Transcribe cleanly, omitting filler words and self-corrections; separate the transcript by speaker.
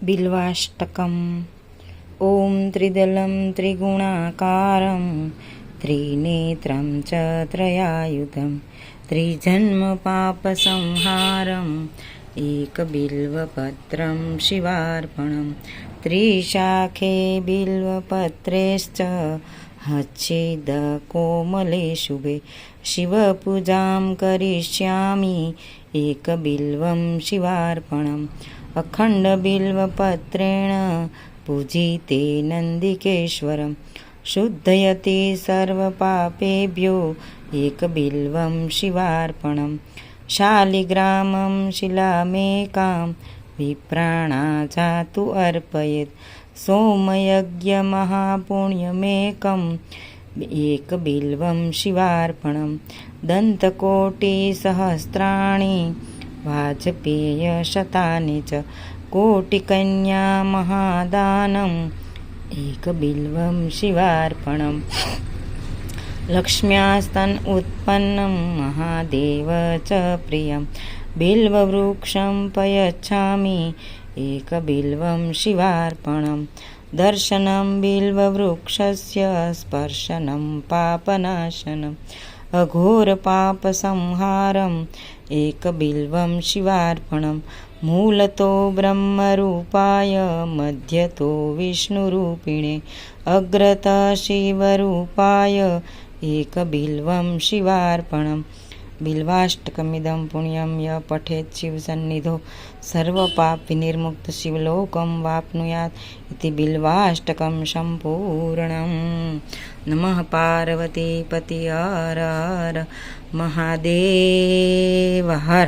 Speaker 1: बिल्वाष्टकम्। ॐ त्रिदलं त्रिगुणाकारं त्रिनेत्रं च त्रयायुधं त्रिजन्मपापसंहारम् एकबिल्वपत्रं शिवार्पणं त्रिशाखे बिल्वपत्रेश्च हच्छेदकोमले शुभे शिवपूजां करिष्यामि एकबिल्वं शिवार्पणम् अखण्डबिल्वपत्रेण पूजिते नन्दिकेश्वरं शुद्धयति सर्वपापेभ्यो एकबिल्वं शिवार्पणं शालिग्रामं शिलामेकां विप्राणा जातु अर्पयेत् सोमयज्ञमहापुण्यमेकम् एकबिल्वं शिवार्पणं दन्तकोटिसहस्राणि वाजपेयशतानि च कोटिकन्या महादानम् एकबिल्वं शिवार्पणं लक्ष्म्यास्तन उत्पन्नं महादेव च प्रियं बिल्ववृक्षं पयच्छामि एकबिल्वं शिवार्पणं दर्शनं बिल्ववृक्षस्य स्पर्शनं पापनाशनम् अघोरपापसंहारम् एकबिल्वं शिवार्पणं मूलतो ब्रह्मरूपाय मध्यतो विष्णुरूपिणे अग्रतः शिवरूपाय एकबिल्वं शिवार्पणं बिल्वाष्टकमिदं पुण्यं यः पठेत् शिवसन्निधौ सर्वपापविनिर्मुक्त शिवलोकं वाप्नुयात् इति बिल्वाष्टकं सम्पूर्णम्। नमः पार्वतीपति हर हर महादेव हर।